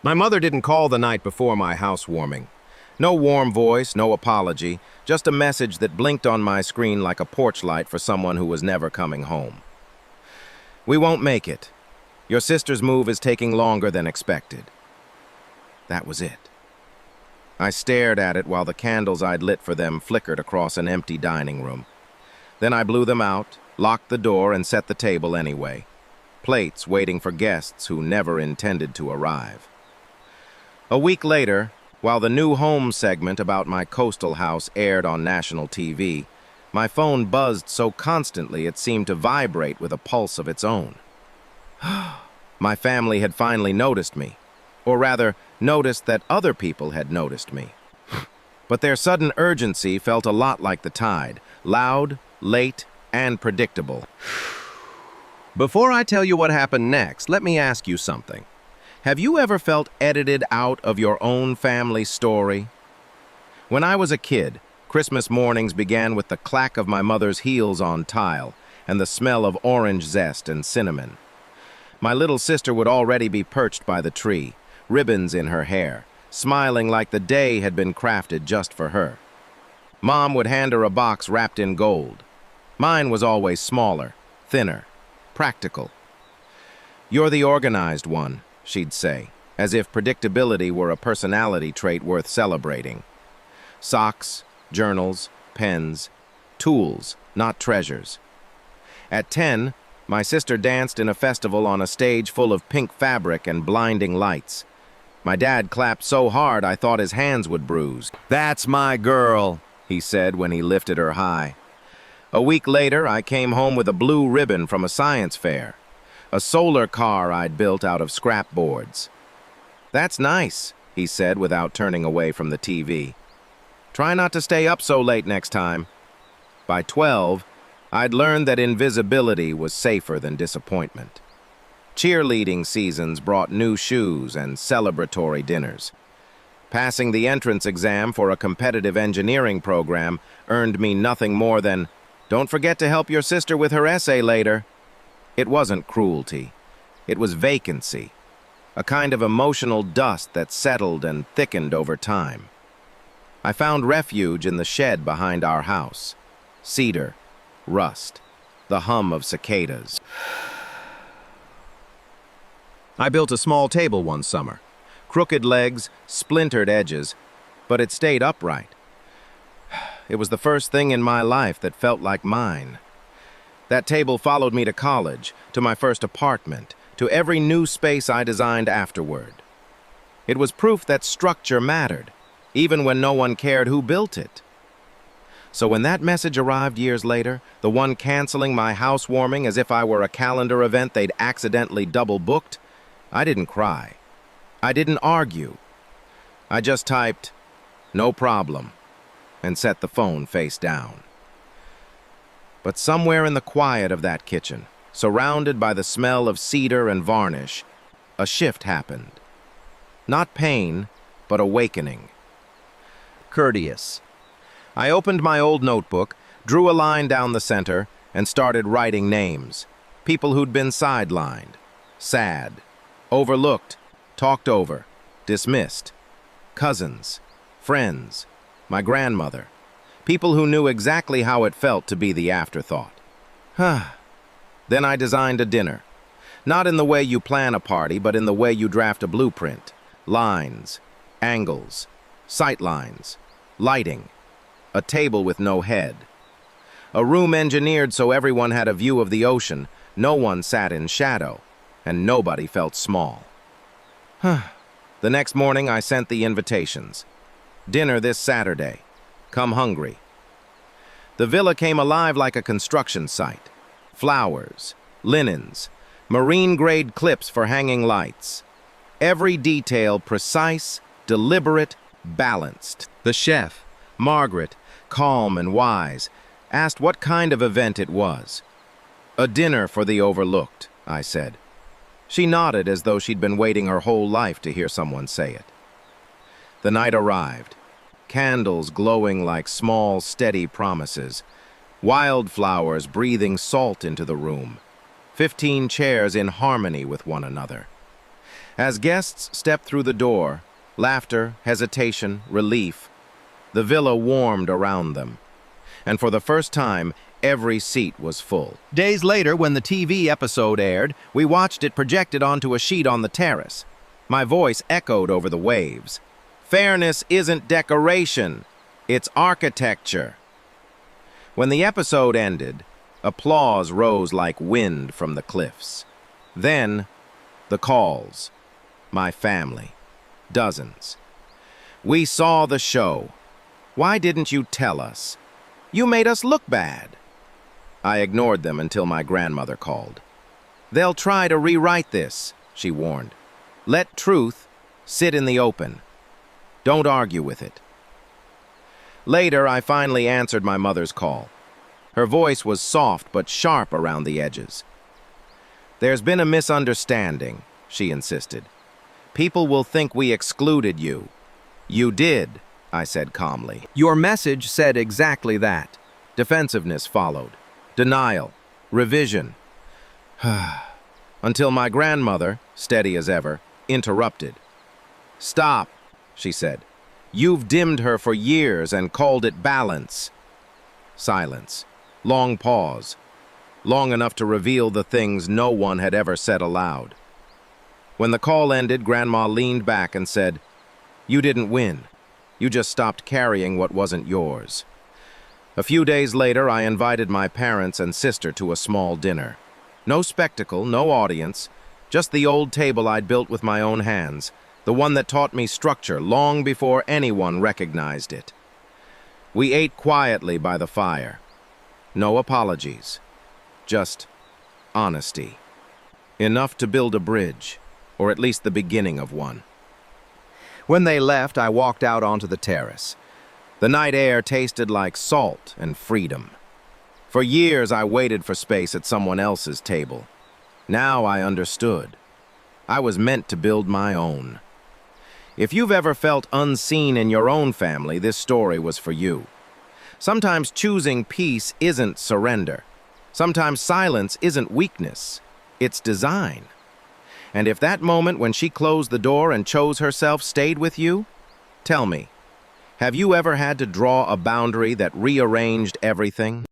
My mother didn't call the night before my housewarming. No warm voice, no apology, just a message that blinked on my screen like a porch light for someone who was never coming home. We won't make it. Your sister's move is taking longer than expected. That was it. I stared at it while the candles I'd lit for them flickered across an empty dining room. Then I blew them out, locked the door, and set the table anyway. Plates waiting for guests who never intended to arrive. A week later, while the new home segment about my coastal house aired on national TV, my phone buzzed so constantly it seemed to vibrate with a pulse of its own. My family had finally noticed me, or rather, noticed that other people had noticed me. But their sudden urgency felt a lot like the tide, loud, late, and predictable. Before I tell you what happened next, let me ask you something. Have you ever felt edited out of your own family story? When I was a kid, Christmas mornings began with the clack of my mother's heels on tile and the smell of orange zest and cinnamon. My little sister would already be perched by the tree, ribbons in her hair, smiling like the day had been crafted just for her. Mom would hand her a box wrapped in gold. Mine was always smaller, thinner, practical. "You're the organized one," she'd say, as if predictability were a personality trait worth celebrating. Socks, journals, pens, tools, not treasures. At 10, my sister danced in a festival on a stage full of pink fabric and blinding lights. My dad clapped so hard I thought his hands would bruise. "That's my girl," he said when he lifted her high. A week later, I came home with a blue ribbon from a science fair, a solar car I'd built out of scrap boards. "That's nice," he said without turning away from the TV. "Try not to stay up so late next time." By 12, I'd learned that invisibility was safer than disappointment. Cheerleading seasons brought new shoes and celebratory dinners. Passing the entrance exam for a competitive engineering program earned me nothing more than, "Don't forget to help your sister with her essay later." It wasn't cruelty. It was vacancy, a kind of emotional dust that settled and thickened over time. I found refuge in the shed behind our house. Cedar, rust, the hum of cicadas. I built a small table one summer. Crooked legs, splintered edges, but it stayed upright. It was the first thing in my life that felt like mine. That table followed me to college, to my first apartment, to every new space I designed afterward. It was proof that structure mattered, even when no one cared who built it. So when that message arrived years later, the one canceling my housewarming as if I were a calendar event they'd accidentally double-booked, I didn't cry. I didn't argue. I just typed, "No problem," and set the phone face down. But somewhere in the quiet of that kitchen, surrounded by the smell of cedar and varnish, a shift happened. Not pain, but awakening. Courteous. I opened my old notebook, drew a line down the center, and started writing names. People who'd been sidelined, sad, overlooked, talked over, dismissed. Cousins, friends, my grandmother. People who knew exactly how it felt to be the afterthought. Then I designed a dinner. Not in the way you plan a party, but in the way you draft a blueprint. Lines, angles, sight lines, lighting. A table with no head. A room engineered so everyone had a view of the ocean, no one sat in shadow, and nobody felt small. The next morning I sent the invitations. "Dinner this Saturday. Come hungry." The villa came alive like a construction site. Flowers, linens, marine-grade clips for hanging lights. Every detail precise, deliberate, balanced. The chef, Margaret, calm and wise, asked what kind of event it was. "A dinner for the overlooked," I said. She nodded as though she'd been waiting her whole life to hear someone say it. The night arrived. Candles glowing like small, steady promises. Wildflowers breathing salt into the room. 15 chairs in harmony with one another. As guests stepped through the door, laughter, hesitation, relief, the villa warmed around them. And for the first time, every seat was full. Days later, when the TV episode aired, we watched it projected onto a sheet on the terrace. My voice echoed over the waves. Fairness isn't decoration, it's architecture. When the episode ended, applause rose like wind from the cliffs. Then, the calls. My family. Dozens. We saw the show. Why didn't you tell us? You made us look bad. I ignored them until my grandmother called. They'll try to rewrite this, she warned. Let truth sit in the open. Don't argue with it. Later, I finally answered my mother's call. Her voice was soft but sharp around the edges. There's been a misunderstanding, she insisted. People will think we excluded you. You did, I said calmly. Your message said exactly that. Defensiveness followed. Denial. Revision. Until my grandmother, steady as ever, interrupted. Stop, she said. You've dimmed her for years and called it balance. Silence. Long pause. Long enough to reveal the things no one had ever said aloud. When the call ended, Grandma leaned back and said, You didn't win. You just stopped carrying what wasn't yours. A few days later, I invited my parents and sister to a small dinner. No spectacle, no audience, just the old table I'd built with my own hands, the one that taught me structure long before anyone recognized it. We ate quietly by the fire. No apologies, just honesty. Enough to build a bridge, or at least the beginning of one. When they left, I walked out onto the terrace. The night air tasted like salt and freedom. For years, I waited for space at someone else's table. Now I understood. I was meant to build my own. If you've ever felt unseen in your own family, this story was for you. Sometimes choosing peace isn't surrender. Sometimes silence isn't weakness. It's design. And if that moment when she closed the door and chose herself stayed with you, tell me, have you ever had to draw a boundary that rearranged everything?